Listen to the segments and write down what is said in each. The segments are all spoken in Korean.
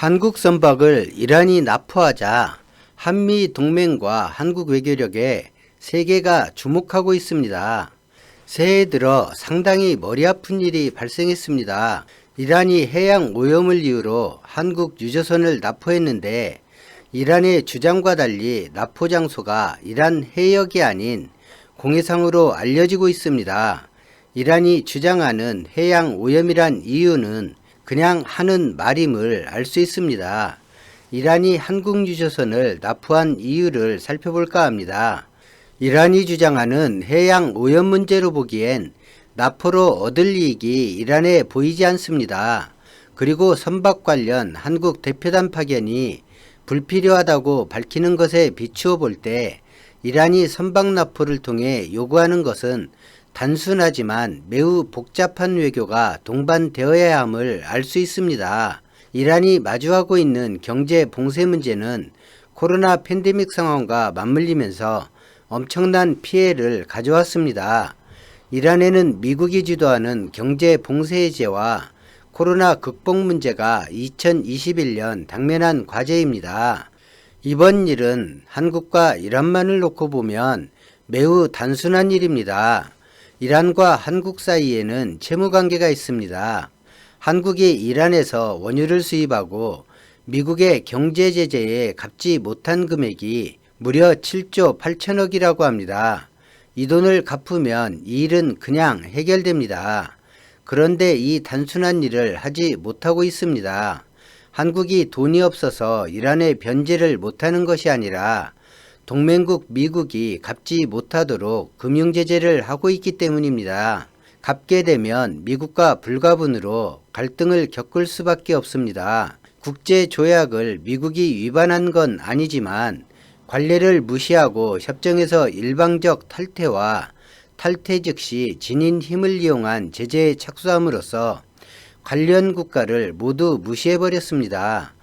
한국 선박을 이란이 납포하자 한미 동맹과 한국 외교력에 세계가 주목하고 있습니다. 새해 들어 상당히 머리 아픈 일이 발생했습니다. 이란이 해양 오염을 이유로 한국 유조선을 납포했는데 이란의 주장과 달리 납포 장소가 이란 해역이 아닌 공해상으로 알려지고 있습니다. 이란이 주장하는 해양 오염이란 이유는 그냥 하는 말임을 알 수 있습니다. 이란이 한국 유조선을 납포한 이유를 살펴볼까 합니다. 이란이 주장하는 해양 오염 문제로 보기엔 납포로 얻을 이익이 이란에 보이지 않습니다. 그리고 선박 관련 한국 대표단 파견이 불필요하다고 밝히는 것에 비추어 볼 때 이란이 선박 납포를 통해 요구하는 것은 단순하지만 매우 복잡한 외교가 동반되어야 함을 알 수 있습니다. 이란이 마주하고 있는 경제 봉쇄 문제는 코로나 팬데믹 상황과 맞물리면서 엄청난 피해를 가져왔습니다. 이란에는 미국이 주도하는 경제 봉쇄 해제와 코로나 극복 문제가 2021년 당면한 과제입니다. 이번 일은 한국과 이란만을 놓고 보면 매우 단순한 일입니다. 이란과 한국 사이에는 채무관계가 있습니다. 한국이 이란에서 원유를 수입하고 미국의 경제 제재에 갚지 못한 금액이 무려 7조 8천억이라고 합니다. 이 돈을 갚으면 이 일은 그냥 해결됩니다. 그런데 이 단순한 일을 하지 못하고 있습니다. 한국이 돈이 없어서 이란에 변제를 못하는 것이 아니라 동맹국 미국이 갚지 못하도록 금융제재를 하고 있기 때문입니다. 갚게 되면 미국과 불가분으로 갈등을 겪을 수밖에 없습니다. 국제조약을 미국이 위반한 건 아니지만 관례를 무시하고 협정에서 일방적 탈퇴와 탈퇴 즉시 지닌 힘을 이용한 제재에 착수함으로써 관련 국가를 모두 무시해버렸습니다.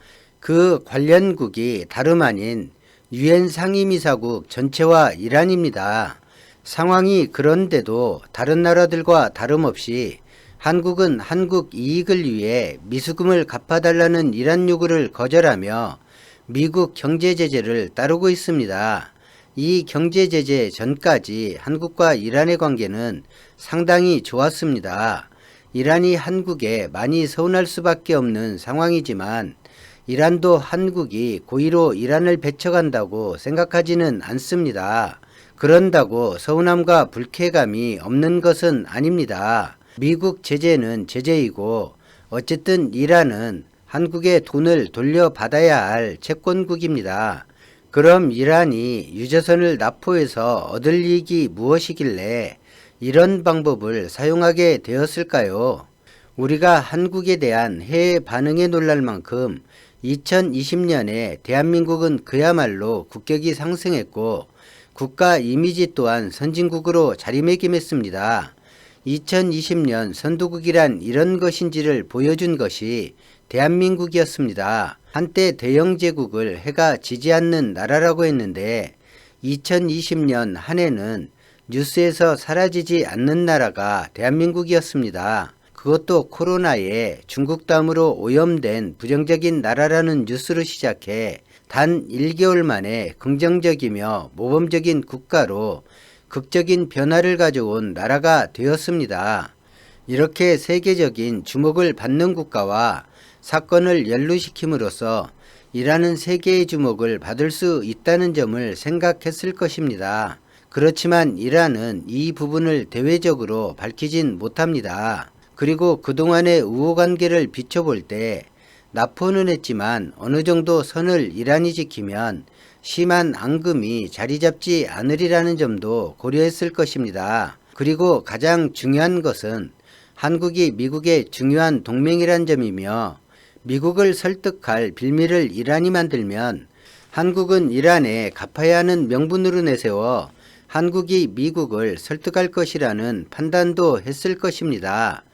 그 관련국이 다름 아닌 유엔 상임이사국 전체와 이란입니다. 상황이 그런데도 다른 나라들과 다름없이 한국은 한국 이익을 위해 미수금을 갚아달라는 이란 요구를 거절하며 미국 경제 제재를 따르고 있습니다. 이 경제 제재 전까지 한국과 이란의 관계는 상당히 좋았습니다. 이란이 한국에 많이 서운할 수밖에 없는 상황이지만 이란도 한국이 고의로 이란을 배척한다고 생각하지는 않습니다. 그런다고 서운함과 불쾌감이 없는 것은 아닙니다. 미국 제재는 제재이고 어쨌든 이란은 한국의 돈을 돌려받아야 할 채권국입니다. 그럼 이란이 유조선을 납포해서 얻을 이익이 무엇이길래 이런 방법을 사용하게 되었을까요? 우리가 한국에 대한 해외 반응에 놀랄 만큼 2020년에 대한민국은 그야말로 국격이 상승했고 국가 이미지 또한 선진국으로 자리매김했습니다. 2020년 선도국이란 이런 것인지를 보여준 것이 대한민국이었습니다. 한때 대영 제국을 해가 지지 않는 나라라고 했는데 2020년 한 해는 뉴스에서 사라지지 않는 나라가 대한민국이었습니다. 그것도 코로나에 중국 다음으로 오염된 부정적인 나라라는 뉴스로 시작해 단 1개월 만에 긍정적이며 모범적인 국가로 극적인 변화를 가져온 나라가 되었습니다. 이렇게 세계적인 주목을 받는 국가와 사건을 연루시킴으로써 이란은 세계의 주목을 받을 수 있다는 점을 생각했을 것입니다. 그렇지만 이란은 이 부분을 대외적으로 밝히진 못합니다. 그리고 그동안의 우호관계를 비춰볼 때 납포는 했지만 어느 정도 선을 이란이 지키면 심한 앙금이 자리 잡지 않으리라는 점도 고려했을 것입니다. 그리고 가장 중요한 것은 한국이 미국의 중요한 동맹이란 점이며 미국을 설득할 빌미를 이란이 만들면 한국은 이란에 갚아야 하는 명분으로 내세워 한국이 미국을 설득할 것이라는 판단도 했을 것입니다.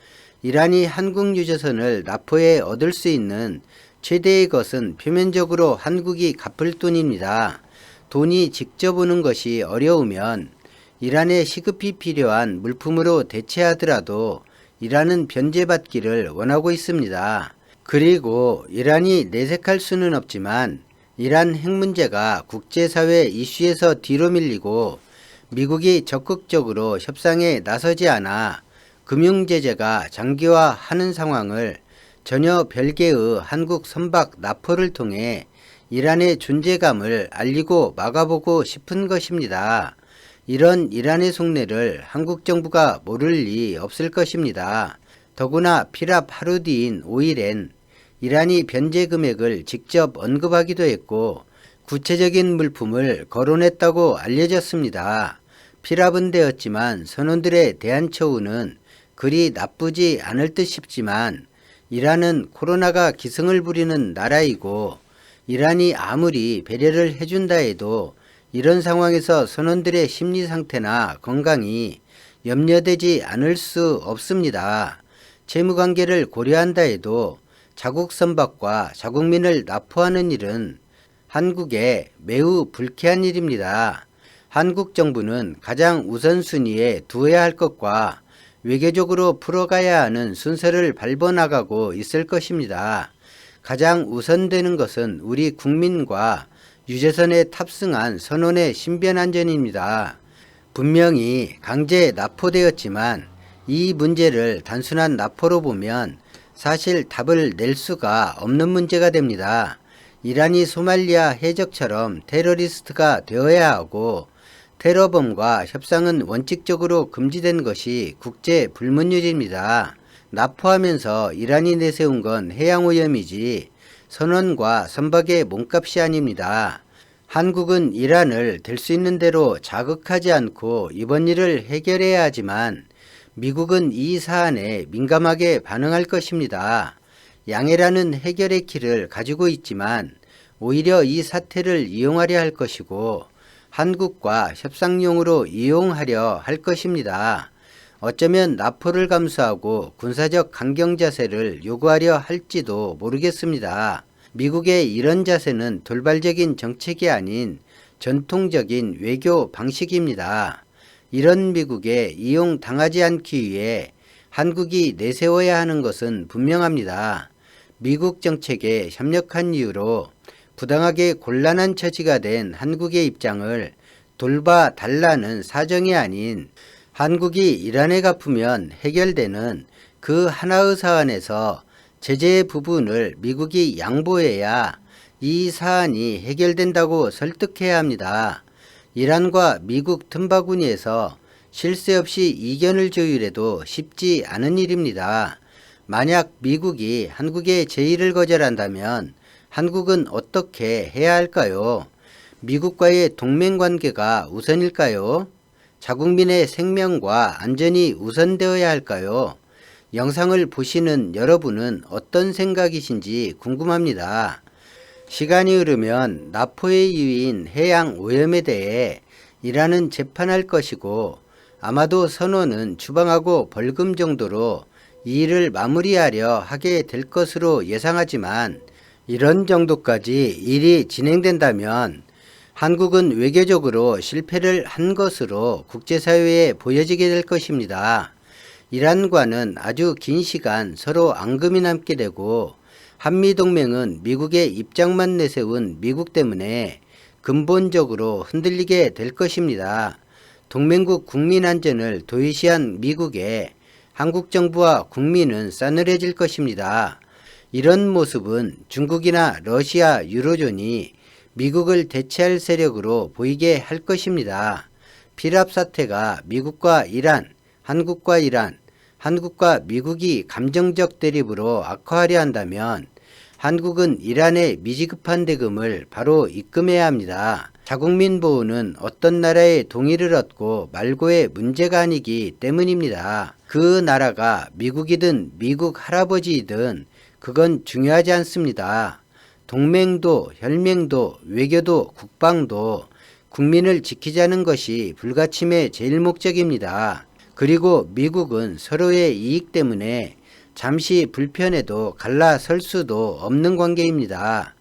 이란이 한국 유조선을 납포해 얻을 수 있는 최대의 것은 표면적으로 한국이 갚을 돈입니다. 돈이 직접 오는 것이 어려우면 이란에 시급히 필요한 물품으로 대체하더라도 이란은 변제받기를 원하고 있습니다. 그리고 이란이 내색할 수는 없지만 이란 핵 문제가 국제사회 이슈에서 뒤로 밀리고 미국이 적극적으로 협상에 나서지 않아 금융제재가 장기화하는 상황을 전혀 별개의 한국 선박 납포를 통해 이란의 존재감을 알리고 막아보고 싶은 것입니다. 이런 이란의 속내를 한국 정부가 모를 리 없을 것입니다. 더구나 피랍 하루 뒤인 5일엔 이란이 변제 금액을 직접 언급하기도 했고 구체적인 물품을 거론했다고 알려졌습니다. 피랍은 되었지만 선원들의 대한처우는 그리 나쁘지 않을 듯 싶지만 이란은 코로나가 기승을 부리는 나라이고 이란이 아무리 배려를 해준다 해도 이런 상황에서 선원들의 심리 상태나 건강이 염려되지 않을 수 없습니다. 채무관계를 고려한다 해도 자국 선박과 자국민을 납포하는 일은 한국에 매우 불쾌한 일입니다. 한국 정부는 가장 우선순위에 두어야 할 것과 외교적으로 풀어가야 하는 순서를 밟아나가고 있을 것입니다. 가장 우선되는 것은 우리 국민과 유재선에 탑승한 선원의 신변안전입니다. 분명히 강제 납포되었지만 이 문제를 단순한 납포로 보면 사실 답을 낼 수가 없는 문제가 됩니다. 이란이 소말리아 해적처럼 테러리스트가 되어야 하고 테러범과 협상은 원칙적으로 금지된 것이 국제 불문율입니다. 납포하면서 이란이 내세운 건 해양오염이지 선원과 선박의 몸값이 아닙니다. 한국은 이란을 될 수 있는 대로 자극하지 않고 이번 일을 해결해야 하지만 미국은 이 사안에 민감하게 반응할 것입니다. 양해라는 해결의 키를 가지고 있지만 오히려 이 사태를 이용하려 할 것이고 한국과 협상용으로 이용하려 할 것입니다. 어쩌면 납포를 감수하고 군사적 강경 자세를 요구하려 할지도 모르겠습니다. 미국의 이런 자세는 돌발적인 정책이 아닌 전통적인 외교 방식입니다. 이런 미국에 이용당하지 않기 위해 한국이 내세워야 하는 것은 분명합니다. 미국 정책에 협력한 이유로 부당하게 곤란한 처지가 된 한국의 입장을 돌봐달라는 사정이 아닌 한국이 이란에 갚으면 해결되는 그 하나의 사안에서 제재 부분을 미국이 양보해야 이 사안이 해결된다고 설득해야 합니다. 이란과 미국 틈바구니에서 쉴 새 없이 이견을 조율해도 쉽지 않은 일입니다. 만약 미국이 한국의 제의를 거절한다면 한국은 어떻게 해야 할까요? 미국과의 동맹관계가 우선일까요? 자국민의 생명과 안전이 우선되어야 할까요? 영상을 보시는 여러분은 어떤 생각이신지 궁금합니다. 시간이 흐르면 납포의 이유인 해양 오염에 대해 이란은 재판할 것이고 아마도 선원은 추방하고 벌금 정도로 이 일을 마무리하려 하게 될 것으로 예상하지만 이런 정도까지 일이 진행된다면 한국은 외교적으로 실패를 한 것으로 국제사회에 보여지게 될 것입니다. 이란과는 아주 긴 시간 서로 앙금이 남게 되고 한미동맹은 미국의 입장만 내세운 미국 때문에 근본적으로 흔들리게 될 것입니다. 동맹국 국민 안전을 도외시한 미국에 한국 정부와 국민은 싸늘해질 것입니다. 이런 모습은 중국이나 러시아, 유로존이 미국을 대체할 세력으로 보이게 할 것입니다. 피랍 사태가 미국과 이란, 한국과 이란, 한국과 미국이 감정적 대립으로 악화하려 한다면 한국은 이란의 미지급한 대금을 바로 입금해야 합니다. 자국민 보호는 어떤 나라의 동의를 얻고 말고의 문제가 아니기 때문입니다. 그 나라가 미국이든 미국 할아버지이든 그건 중요하지 않습니다. 동맹도 혈맹도 외교도 국방도 국민을 지키자는 것이 불가침의 제일 목적입니다. 그리고 미국은 서로의 이익 때문에 잠시 불편해도 갈라설 수도 없는 관계입니다.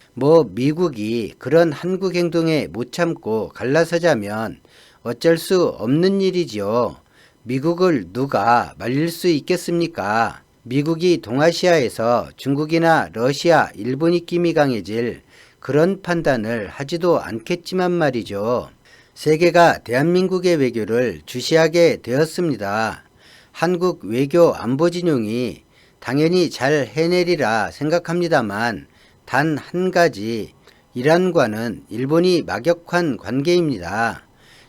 미국이 그런 한국 행동에 못 참고 갈라서자면 어쩔 수 없는 일이지요. 미국을 누가 말릴 수 있겠습니까? 미국이 동아시아에서 중국이나 러시아, 일본이 끼미 강해질 그런 판단을 하지도 않겠지만 말이죠. 세계가 대한민국의 외교를 주시하게 되었습니다. 한국 외교 안보진용이 당연히 잘 해내리라 생각합니다만 단 한 가지, 이란과는 일본이 막역한 관계입니다.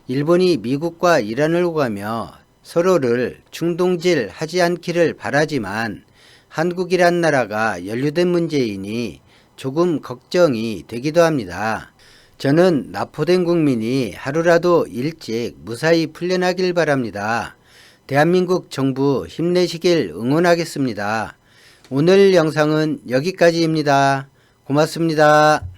일본이 미국과 이란을 오가며 서로를 충동질하지 않기를 바라지만 한국이란 나라가 연루된 문제이니 조금 걱정이 되기도 합니다. 저는 납포된 국민이 하루라도 일찍 무사히 풀려나길 바랍니다. 대한민국 정부 힘내시길 응원하겠습니다. 오늘 영상은 여기까지입니다. 고맙습니다.